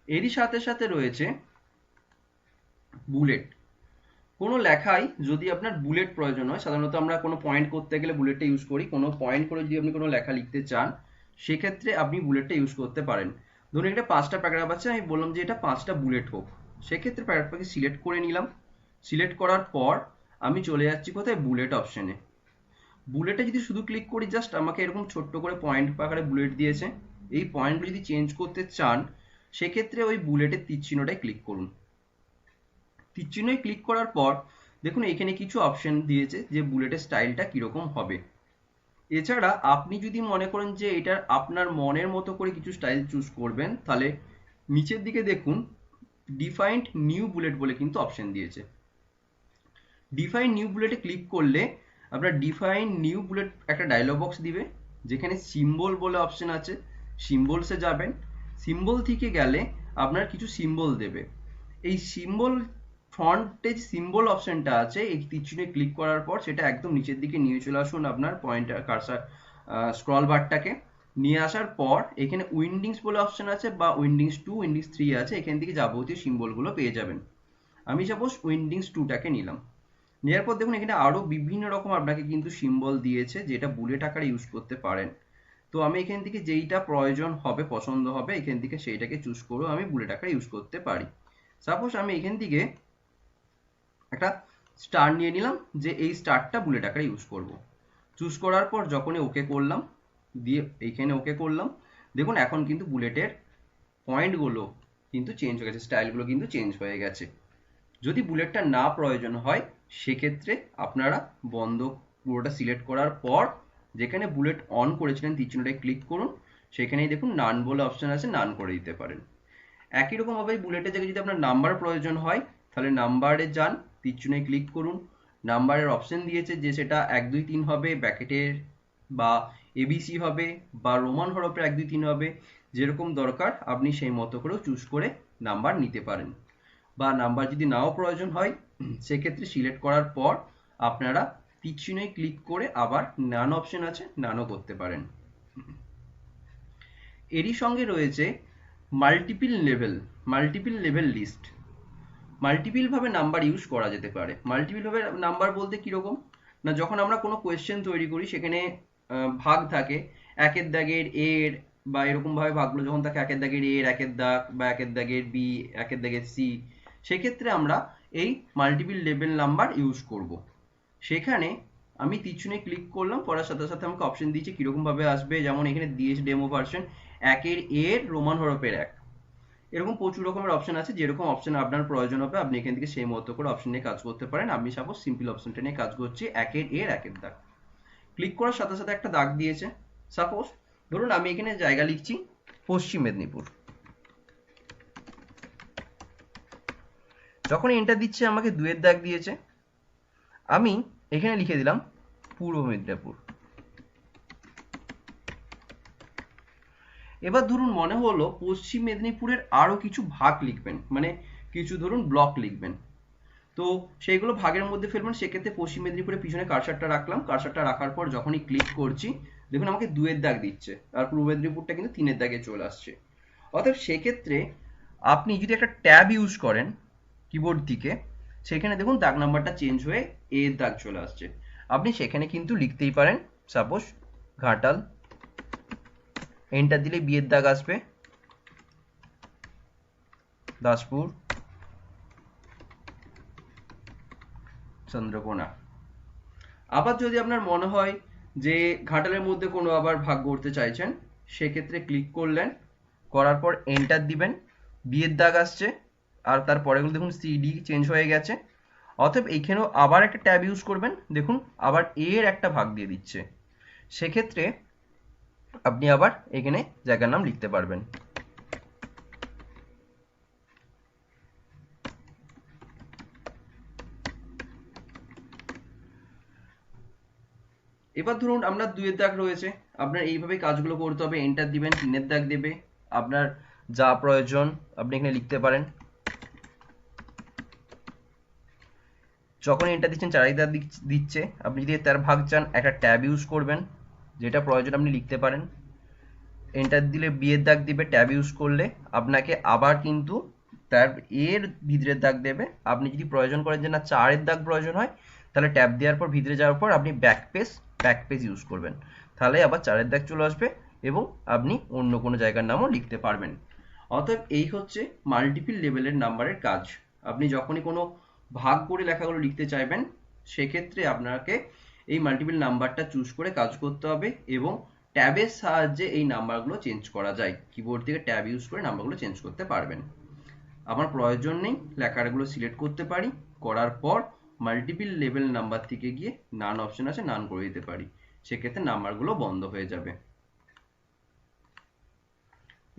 এরই সাথে সাথে রয়েছে বুলেট। কোনো লেখায় যদি আপনার বুলেট প্রয়োজন হয়, সাধারণত আমরা কোনো পয়েন্ট করতে গেলে বুলেটটা ইউজ করি, কোনো পয়েন্ট করে যদি আপনি কোনো লেখা লিখতে চান, সেক্ষেত্রে আপনি বুলেটটা ইউজ করতে পারেন। ধরুন এটা 5টা প্যারাগ্রাফ আছে, আমি বললাম যে এটা 5টা বুলেট হোক, সেক্ষেত্রে প্যারাগ্রাফটাকে সিলেক্ট করে নিলাম। সিলেক্ট করার পর আমি চলে যাচ্ছি কোথায়, বুলেট অপশনে। বুলেটে যদি শুধু ক্লিক করি, জাস্ট আমাকে এরকম ছোট্ট করে পয়েন্ট আকারে বুলেট দিয়েছে। এই পয়েন্টগুলো যদি চেঞ্জ করতে চান, সেক্ষেত্রে ওই বুলেটের তীর চিহ্নটায় ক্লিক করুন। তীর চিহ্নে ক্লিক করার পর দেখুন এখানে কিছু অপশন দিয়েছে যে বুলেটের স্টাইলটা কিরকম হবে। এছাড়া আপনি যদি মনে করেন যে এটা আপনার মনের মতো করে কিছু স্টাইল চুজ করবেন, তাহলে নিচের দিকে দেখুন ডিফাইন্ড নিউ বুলেট বলে কিন্তু অপশন দিয়েছে। ডিফাইন নিউ বুলেটে ক্লিক করলে আপনার ডিফাইন নিউ বুলেট একটা ডায়লগ বক্স দিবে, যেখানে সিম্বল বলে অপশন আছে, সিম্বলসে যাবেন। সিম্বল থেকে গেলে আপনার কিছু সিম্বল দেবে। এই সিম্বল ফন্টে যে সিম্বল অপশনটা আছে এই তীরচিহ্নে ক্লিক করার পর সেটা একদম নিচের দিকে নিয়ে চলে আসুন আপনার পয়েন্টার কার্সার স্ক্রল বারটাকে নিয়ে আসার পর এখানে উইন্ডিংস বলে অপশন আছে বা উইন্ডিংস 2 উইন্ডিংস 3 আছে, এখান থেকে যাবতীয় সিম্বলগুলো পেয়ে যাবেন। আমি সাপোজ উইন্ডিংস 2টাকে নিলাম। নেওয়ার পর দেখুন এখানে আরো বিভিন্ন রকম আপনাকে কিন্তু সিম্বল দিয়েছে যেটা বুলেট আকারে ইউজ করতে পারেন। তো আমি এখান থেকে যেইটা প্রয়োজন হবে পছন্দ হবে এখান থেকে সেইটাকে চুজ করে আমি বুলেট আকারে ইউজ করতে পারি। সাপোজ আমি এখান থেকে একটা স্টার নিয়ে নিলাম যে এই স্টারটা বুলেট আকারে ইউজ করব। চুজ করার পর যখনই ওকে করলাম, দিয়ে এইখানে ওকে করলাম, দেখুন এখন কিন্তু বুলেটের পয়েন্টগুলো কিন্তু চেঞ্জ হয়ে গেছে, স্টাইলগুলো কিন্তু চেঞ্জ হয়ে গেছে। যদি বুলেটটা না প্রয়োজন হয় সেক্ষেত্রে আপনারা বন্ধ পুরোটা সিলেক্ট করার পর যেখানে বুলেট অন করেছিলেন তীর চিহ্নটায় ক্লিক করুন, সেখানেই দেখুন নান বলে অপশন আছে, নান করে দিতে পারেন। একই রকম ভাবে বুলেটের জায়গায় যদি আপনার নাম্বার প্রয়োজন হয় তাহলে নাম্বারে যান, তীর চিহ্নে ক্লিক করুন, নাম্বারের অপশন দিয়েছে যে সেটা 1 2 3 হবে ব্র্যাকেটের, বা এবিসি হবে, বা রোমান হরফের 1 2 3 হবে, যেরকম দরকার আপনি সেই মতো করেও চুজ করে নাম্বার নিতে পারেন। বা নাম্বার যদি নাও প্রয়োজন হয় সেক্ষেত্রে সিলেক্ট করার পর আপনারা তীর চিহ্নে ক্লিক করে আবার নান অপশন আছে, নানও করতে পারেন। এরই সঙ্গে রয়েছে মাল্টিপল লেভেল লিস্ট। মাল্টিপল ভাবে নাম্বার ইউজ করা যেতে পারে। মাল্টিপল ভাবে নাম্বার বলতে কিরকম না, যখন আমরা কোনো কোয়েশ্চেন তৈরি করি সেখানে ভাগ থাকে একের দাগের এর, বা এরকম ভাবে ভাগগুলো যখন থাকে একের দাগের এর একের দাগ, বা একের দাগের বি, একের দাগের সি, সেক্ষেত্রে আমরা এই মাল্টিপল লেভেল নাম্বার ইউজ করব। সেখানে আমি তীর চিহ্নে ক্লিক করলাম, করার সাথে সাথে আমাকে অপশন দিয়েছে কিরকম ভাবে আসবে, যেমন এখানে দিয়েছে ডেমো ভার্সন একের এর রোমান হরফের 1, এরকম প্রচুর রকমের অপশন আছে। যেরকম অপশন আপনার প্রয়োজন হবে আপনি এখান থেকে সেই মতো করে অপশন নিয়ে কাজ করতে পারেন। আমি সাপোজ সিম্পল অপশনটা নিয়ে কাজ করছি, একের এর একের দাগ। ক্লিক করার সাথে সাথে একটা দাগ দিয়েছে। সাপোজ ধরুন আমি এখানে জায়গা লিখছি পশ্চিম মেদিনীপুর, যখন এন্টার দিচ্ছে আমাকে 2 এর দাগ দিয়েছে, আমি এখানে লিখে দিলাম পূর্ব মেদিনীপুর। এবার ধরুন মনে হলো পশ্চিম মেদিনীপুরের আরো কিছু ভাগ লিখবেন, মানে কিছু ধরুন ব্লক লিখবেন, তো সেইগুলো ভাগের মধ্যে ফেলবেন। সেক্ষেত্রে পশ্চিম মেদিনীপুরের পিছনে কার্সারটা রাখলাম, কার্সারটা রাখার পর যখনই ক্লিক করছি দেখুন আমাকে 2 এর দাগ দিচ্ছে, আর পূর্ব মেদিনীপুরটা কিন্তু 3 এর দাগে চলে আসছে। অতএব সেক্ষেত্রে আপনি যদি একটা ট্যাব ইউজ করেন কিবোর্ড দিকে, সেখানে দেখুন দাগ নাম্বারটা চেঞ্জ হয়ে এ এর দাগ চলে আসছে। আপনি সেখানে কিন্তু লিখতেই পারেন সাপোজ ঘাটাল, এন্টার দিলে বি এর দাগ আসবে, দাসপুর, চন্দ্রকোনা। আবার যদি আপনার মনে হয় যে ঘাটালের মধ্যে কোনো আবার ভাগ করতে চাইছেন, সেক্ষেত্রে ক্লিক করলেন, করার পর এন্টার দিবেন, বি এর দাগ আসছে, আর তার পরেগুলো দেখুন সিডি চেঞ্জ হয়ে গেছে। অতএব এইখানেও আবার একটা ট্যাব ইউজ করবেন, দেখুন আবার এ এর একটা ভাগ দিয়ে দিচ্ছে। সেক্ষেত্রে আপনি আবার এখানে জায়গার নাম লিখতে পারবেন। এবার ধরুন আপনার 2 এর দাগ রয়েছে, আপনার এইভাবে কাজগুলো করতে হবে। এন্টার দিবেন, 3 এর দাগ দেবে, আপনার যা প্রয়োজন আপনি এখানে লিখতে পারেন। যখন এন্টার দিচ্ছেন 4 এর দাগ দিচ্ছে, আপনি যদি তার ভাগ চান একটা ট্যাব ইউজ করবেন, যেটা প্রয়োজন আপনি লিখতে পারেন। এন্টার দিলে বি এর দাগ দিবে, ট্যাব ইউজ করলে আপনাকে আবার কিন্তু তার এর ভিতরের দাগ দেবে। আপনি যদি প্রয়োজন করেন যে না 4 এর দাগ প্রয়োজন হয়, তাহলে ট্যাব দেওয়ার পর ভিতরে যাওয়ার পর আপনি ব্যাক পেজ ইউজ করবেন, তাহলে আবার 4 এর দাগ চলে আসবে এবং আপনি অন্য কোনো জায়গার নামও লিখতে পারবেন। অতএব এই হচ্ছে মাল্টিপল লেভেলের নাম্বারের কাজ। আপনি যখনই কোনো ভাগ করে লেখাগুলো লিখতে চাইবেন সেক্ষেত্রে আপনাকে এই মাল্টিপল নাম্বারটা চুজ করে কাজ করতে হবে, এবং ট্যাবের সাহায্যে এই নাম্বারগুলো চেঞ্জ করা যায়। কিবোর্ড থেকে ট্যাব ইউজ করে নাম্বারগুলো চেঞ্জ করতে পারবেন। আমার প্রয়োজন নেই, লেখাগুলো সিলেক্ট করতে পারি, করার পর মাল্টিপল লেভেল নাম্বার থেকে গিয়ে নান অপশন আছে, নান করে দিতে পারি, সেক্ষেত্রে নাম্বারগুলো বন্ধ হয়ে যাবে।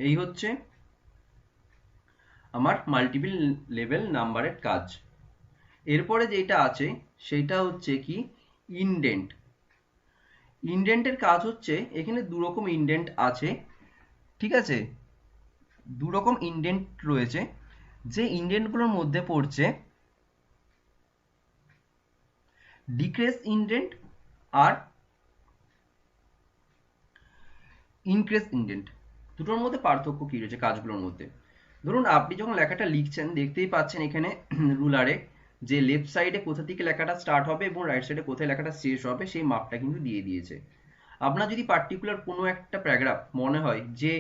এই হচ্ছে আমার মাল্টিপল লেভেল নাম্বারের কাজ। এরপরে যেটা আছে সেটা হচ্ছে কি ইনডেন্ট। ইনডেন্টের কাজ হচ্ছে এখানে দু রকম ইনডেন্ট আছে, ঠিক আছে, দু রকম ইনডেন্ট রয়েছে। যে ইন্ডেন্টগুলোর মধ্যে পড়ছে ডিক্রেস ইন্ডেন্ট আর ইনক্রেস ইন্ডেন্ট, দুটোর মধ্যে পার্থক্য কি রয়েছে কাজগুলোর মধ্যে? ধরুন আপনি যখন লেখাটা লিখছেন দেখতেই পাচ্ছেন এখানে রুলারে যে লেফট সাইডে কোথা থেকে লেখাটা স্টার্ট হবে এবং রাইট সাইডে কোথায় লেখাটা শেষ হবে সেই মাপটা কিন্তু দিয়ে দিয়েছে। আপনার যদি পার্টিকুলার কোনো একটা প্যারাগ্রাফ মনে হয় যে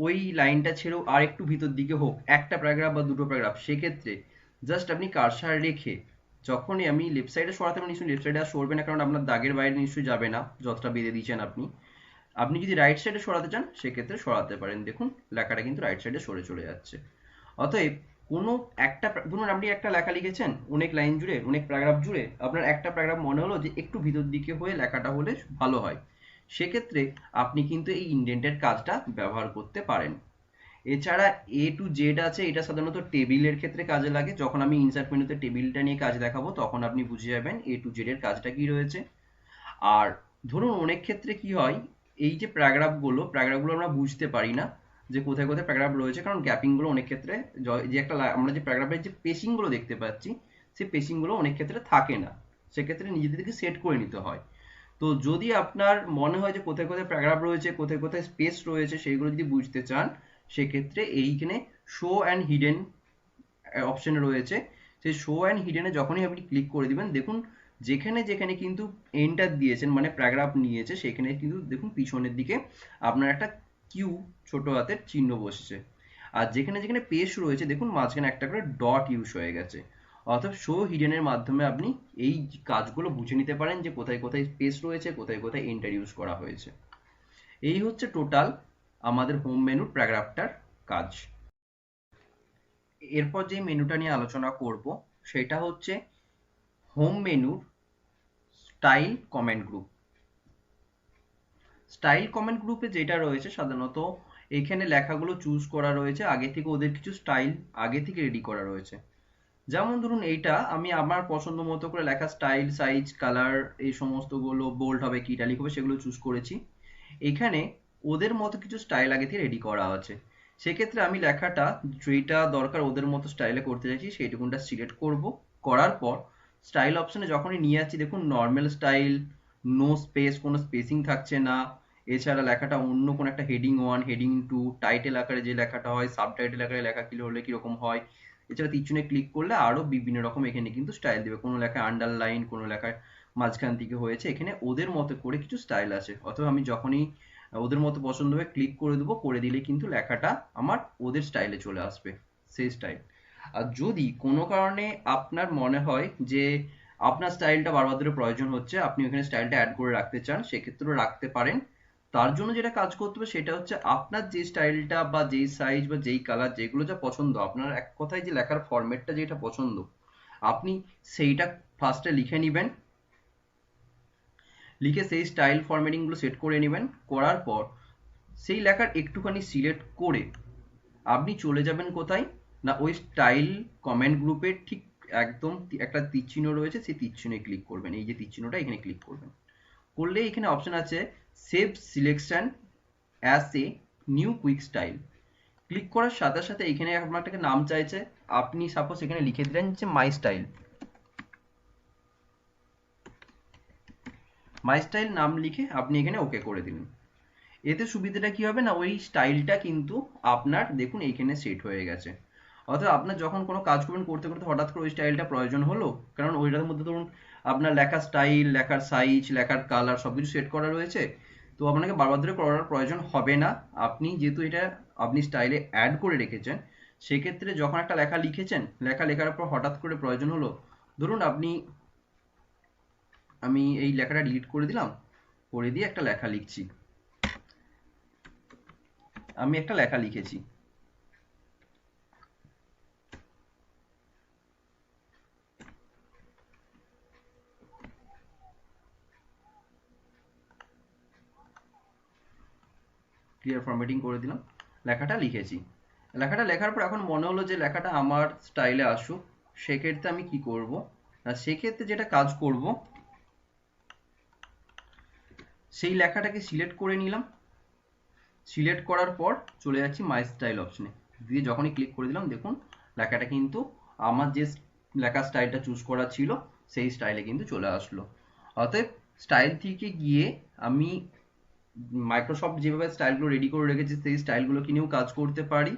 ওই লাইনটা ছেড়েও আর একটু ভিতর দিকে হোক, একটা প্যারাগ্রাফ বা দুটো প্যারাগ্রাফ, সেক্ষেত্রে জাস্ট আপনি কার্সার রেখে যখনই আমি লেফট সাইডে সরাতে পারি, নিশ্চয়ই লেফট সাইডে আর সরবে না কারণ আপনার দাগের বাইরে নিশ্চয়ই যাবে না যতটা বেঁধে দিয়েছেন আপনি। আপনি যদি রাইট সাইডে সরাতে চান সেক্ষেত্রে সরাতে পারেন, দেখুন লেখাটা কিন্তু রাইট সাইডে সরে চলে যাচ্ছে। অতএব কোনো একটা ধরুন আপনি একটা লেখা লিখেছেন অনেক লাইন জুড়ে, অনেক প্যারাগ্রাফ জুড়ে, আপনার একটা প্যারাগ্রাফ মনে হলো যে একটু ভিতর দিকে হয়ে লেখাটা হলে ভালো হয়, সেক্ষেত্রে আপনি কিন্তু এই ইন্ডেন্টের কাজটা ব্যবহার করতে পারেন। এছাড়া এ টু জেড আছে, এটা সাধারণত টেবিলের ক্ষেত্রে কাজে লাগে। যখন আমি ইনসার্ট মেনুতে টেবিলটা নিয়ে কাজ দেখাবো তখন আপনি বুঝে যাবেন এ টু জেড এর কাজটা কি রয়েছে। আর ধরুন অনেক ক্ষেত্রে কি হয়, এই যে প্যারাগ্রাফগুলো আমরা বুঝতে পারি না যে কোথায় কোথায় প্যারাগ্রাফ রয়েছে, কারণ গ্যাপিং গুলো অনেক ক্ষেত্রে যে একটা আমরা যে প্যারাগ্রাফের যে পেসিং গুলো দেখতে পাচ্ছি সেই পেসিং গুলো অনেক ক্ষেত্রে থাকে না, সেক্ষেত্রে নিজেদেরকে সেট করে নিতে হয়। তো যদি আপনার মনে হয় যে কোথায় কোথায় প্যারাগ্রাফ রয়েছে, কোথায় কোথায় স্পেস রয়েছে, সেইগুলো যদি বুঝতে চান সেক্ষেত্রে এইখানে শো অ্যান্ড হিডেন অপশন রয়েছে। সেই শো অ্যান্ড হিডেনে যখনই আপনি ক্লিক করে দিবেন দেখুন যেখানে যেখানে কিন্তু এন্টার দিয়েছেন মানে প্যারাগ্রাফ নিয়েছে সেখানে কিন্তু দেখুন পিছনের দিকে আপনার একটা কিউ ছোট হাতের চিহ্ন বসেছে। আর যেখানে যেখানে পেজ রয়েছে দেখুন মাঝখানে একটা করে ডট ইউজ হয়ে গেছে। অর্থাৎ শো হিডেনের মাধ্যমে আপনি এই কাজগুলো বুঝে নিতে পারেন যে কোথায় কোথায় স্পেস রয়েছে, কোথায় কোথায় এন্টার ইউজ করা হয়েছে। এই হচ্ছে টোটাল আমাদের হোম মেনুর প্যারাগ্রাফটার কাজ। এরপর যে মেনুটা নিয়ে আলোচনা করব সেটা হচ্ছে হোম মেনুর style comment group. Style comment গ্রুপে যেটা রয়েছে সাধারণত এখানে লেখাগুলো চুজ করা রয়েছে, আগে থেকে ওদের কিছু স্টাইল আগে থেকে রেডি করা রয়েছে। যেমন ধরুন এইটা আমি আমার পছন্দ মতো করে লেখা স্টাইল, সাইজ, কালার এই সমস্তগুলো বোল্ড হবে কি ইটালিক হবে সেগুলো চুজ করেছি। এখানে ওদের মতো কিছু স্টাইল আগে থেকে রেডি করা আছে, সেক্ষেত্রে আমি লেখাটা যেটা দরকার ওদের মতো স্টাইলে করতে চাইছি সেইটুকুনটা সিলেক্ট করব। করার পর স্টাইল অপশনে যখনই নিয়ে যাচ্ছি দেখুন নর্মাল স্টাইল, নো স্পেস, কোনো স্পেসিং থাকছে না। এছাড়া লেখাটা অন্য কোনো একটা হেডিং 1, হেডিং 2, টাইটেল আকারে যে লেখাটা হয়, সাব টাইটেল আকারে লেখা কি হলে কিরকম হয়। এছাড়া তীরচিহ্নে ক্লিক করলে আরো বিভিন্ন রকম এখানে কিন্তু স্টাইল দেবে, কোনো লেখায় আন্ডারলাইন, কোনো লেখায় মাঝখান থেকে হয়েছে, এখানে ওদের মতো করে কিছু স্টাইল আছে। অথবা আমি যখনই ওদের মতো পছন্দ হবে ক্লিক করে দেবো, করে দিলে কিন্তু লেখাটা আমার ওদের স্টাইলে চলে আসবে, সেই স্টাইল। আর যদি কোনো কারণে আপনার মনে হয় যে আপনার স্টাইলটা বারবার ধরে প্রয়োজন হচ্ছে, আপনি ওখানে স্টাইলটা অ্যাড করে রাখতে চান, সেক্ষেত্রেও রাখতে পারেন। তার জন্য যেটা কাজ করতে হবে সেটা হচ্ছে আপনার যে স্টাইলটা বা যেই সাইজ বা যেই কালার যেগুলো যা পছন্দ, আপনার এক কথায় যে লেখার ফরম্যাটটা যেটা পছন্দ আপনি সেইটা ফার্স্টে লিখে নিবেন। লিখে সেই স্টাইল ফরম্যাটিং গুলো সেট করে নেবেন। করার পর সেই লেখার একটুখানি সিলেক্ট করে আপনি চলে যাবেন কোথায় না ওই স্টাইল কমেন্ট গ্রুপের ঠিক একদম একটা তীর চিহ্ন রয়েছে, সেই তীর চিহ্নে ক্লিক করবেন। এই যে তীর চিহ্নটা এখানে ক্লিক করবেন, করলে এখানে অপশন আছে save selection as a new quick style. Click করার সাথে সাথে এখানে আপনাকে নাম চাইছে, আপনি সাপোজ এখানে লিখে দিলেন যে মাই স্টাইল। মাই স্টাইল নাম লিখে আপনি এখানে ওকে করে দিলেন। এতে সুবিধাটা কি হবে না ওই স্টাইলটা কিন্তু আপনার দেখুন এইখানে সেট হয়ে গেছে। অর্থাৎ আপনার যখন কোনো কাজ করবেন করতে করতে হঠাৎ করে ওই স্টাইলটা প্রয়োজন হলো, কারণ ওইটার মধ্যে ধরুন আপনার লেখার স্টাইল, লেখার সাইজ, লেখার কালার সবকিছু সেট করা রয়েছে, তো আপনাকে বারবার ধরে করার প্রয়োজন হবে না। আপনি যেহেতু এটা আপনি স্টাইলে অ্যাড করে রেখেছেন, সেক্ষেত্রে যখন একটা লেখা লিখেছেন, লেখা লেখার পর হঠাৎ করে প্রয়োজন হলো, ধরুন আমি এই লেখাটা ডিলিট করে দিলাম, করে দিয়ে একটা লেখা লিখছি, আমি একটা লেখা লিখেছি, ক্লিয়ার ফরম্যাটিং করে দিলাম, লেখাটা লিখেছি। লেখাটা লেখার পর এখন মনে হলো যে লেখাটা আমার স্টাইলে আসুক, সেক্ষেত্রে আমি কি করব না, সেক্ষেত্রে যেটা কাজ করব সেই লেখাটাকে সিলেক্ট করে নিলাম। সিলেক্ট করার পর চলে যাচ্ছি মাই স্টাইল অপশনে, দিয়ে যখনই ক্লিক করে দিলাম দেখুন লেখাটা কিন্তু আমার যে লেখার স্টাইলটা চুজ করা ছিল সেই স্টাইলে কিন্তু চলে আসলো। অতএব স্টাইল থেকে গিয়ে আমি মাইক্রোসফট যেভাবে স্টাইলগুলো রেডি করে রেখেছে সেই স্টাইলগুলো কিনেও কাজ করতে পারি,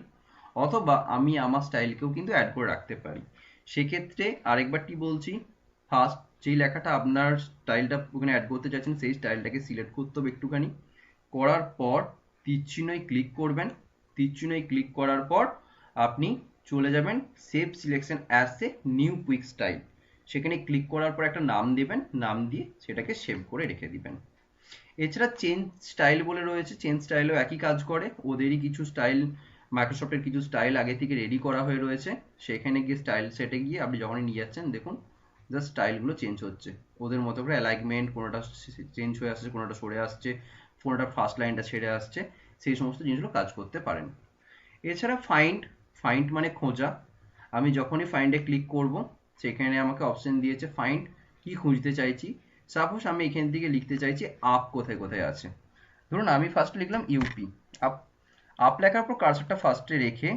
অথবা আমি আমার স্টাইলকেও কিন্তু অ্যাড করে রাখতে পারি। সেক্ষেত্রে আরেকবারটি বলছি, ফার্স্ট যেই লেখাটা আপনার স্টাইলটা ওখানে অ্যাড করতে চাইছেন সেই স্টাইলটাকে সিলেক্ট করতে হবে একটুখানি, করার পর তীর চিহ্নয় ক্লিক করবেন। তীর চিহ্নয় ক্লিক করার পর আপনি চলে যাবেন save selection as a new quick style, সেখানে ক্লিক করার পর একটা নাম দেবেন, নাম দিয়ে সেটাকে সেভ করে রেখে দিবেন। এছাড়া চেঞ্জ স্টাইল বলে রয়েছে, চেঞ্জ স্টাইলও একই কাজ করে, ওদেরই কিছু স্টাইল, মাইক্রোসফটের কিছু স্টাইল আগে থেকে রেডি করা হয়ে রয়েছে, সেখানে গিয়ে স্টাইল সেটে গিয়ে আপনি যখনই নিয়ে যাচ্ছেন দেখুন জাস্ট স্টাইলগুলো চেঞ্জ হচ্ছে ওদের মতো করে, অ্যালাইনমেন্ট কোনোটা চেঞ্জ হয়ে আসছে, কোনোটা সরে আসছে, কোনোটা ফার্স্ট লাইনটা ছেড়ে আসছে, সেই সমস্ত জিনিসগুলো কাজ করতে পারেন। এছাড়া ফাইন্ড, ফাইন্ড মানে খোঁজা, আমি যখনই ফাইন্ডে ক্লিক করব সেখানে আমাকে অপশন দিয়েছে ফাইন্ড, কি খুঁজতে চাইছি। সাপোজ আমি এখান থেকে লিখতে চাইছি আপ কোথায় কোথায় আছে, ধরুন আমি ফার্স্ট লিখলাম ইউপি। আপ, আপ লেখার পর কার্সরটা ফার্স্টে রেখে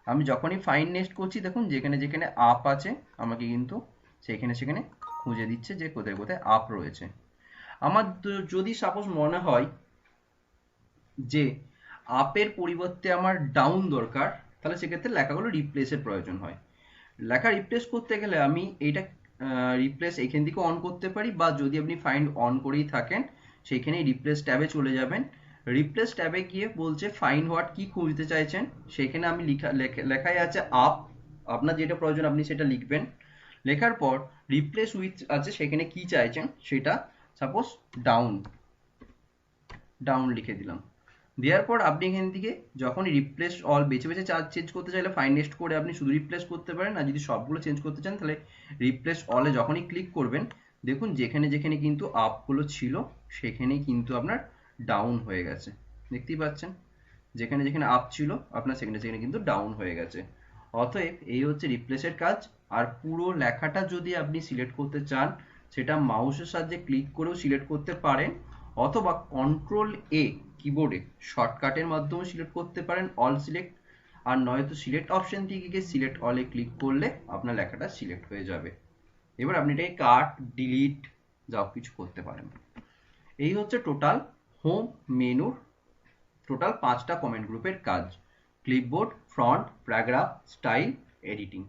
আমি যখনই ফাইন্ড নেক্সট করছি দেখুন যেখানে যেখানে আপ আছে আমাকে কিন্তু সেখানে সেখানে খুঁজে দিচ্ছে যে কোথায় কোথায় আপ রয়েছে। আমার যদি সাপোজ মনে হয় যে আপের পরিবর্তে আমার ডাউন দরকার, তাহলে সেক্ষেত্রে লেখাগুলো রিপ্লেসের প্রয়োজন হয়। লেখা রিপ্লেস করতে গেলে আমি এইটা রিপ্লেস এখান থেকে অন করতে পারি, বা যদি আপনি ফাইন্ড অন করেই থাকেন সেইখানে রিপ্লেস ট্যাবে চলে যাবেন। রিপ্লেস ট্যাবে গিয়ে বলছে ফাইন্ড হোয়াট, কি খুঁজতে চাইছেন, সেখানে আমি লেখাই আছে আপ, আপনার যেটা প্রয়োজন আপনি সেটা লিখবেন। লেখার পর রিপ্লেস উইথ আছে, সেখানে কি চাইছেন সেটা, সাপোজ ডাউন, ডাউন লিখে দিলাম। দেওয়ার পর আপনি এখান থেকে যখন রিপ্লেস অল বেছে বেছে চেঞ্জ করতে চাইলে ফাইন নেক্সট করে আপনি শুধু রিপ্লেস করতে পারেন, আর যদি সবগুলো চেঞ্জ করতে চান তাহলে রিপ্লেস অলে যখনই ক্লিক করবেন দেখুন যেখানে যেখানে কিন্তু আপগুলো ছিল সেখানেই কিন্তু আপনার ডাউন হয়ে গেছে, দেখতেই পাচ্ছেন যেখানে যেখানে আপ ছিল আপনার সেখানে সেখানে কিন্তু ডাউন হয়ে গেছে। অতএব এই হচ্ছে রিপ্লেসের কাজ। আর পুরো লেখাটা যদি আপনি সিলেক্ট করতে চান সেটা মাউসের সাহায্যে ক্লিক করেও সিলেক্ট করতে পারেন, অথবা কন্ট্রোল এ কিবোর্ডে শর্টকাটের মাধ্যমে সিলেক্ট করতে পারেন অল সিলেক্ট, আর নয়তো সিলেক্ট অপশন থেকে গিয়ে সিলেক্ট অলে ক্লিক করলে আপনার লেখাটা সিলেক্ট হয়ে যাবে। এবার আপনি এটাকে কাট, ডিলিট যা কিছু করতে পারেন। এই হচ্ছে টোটাল হোম মেনুর টোটাল 5টা কমেন্ট গ্রুপের কাজ: clipboard, front, paragraph, style, editing.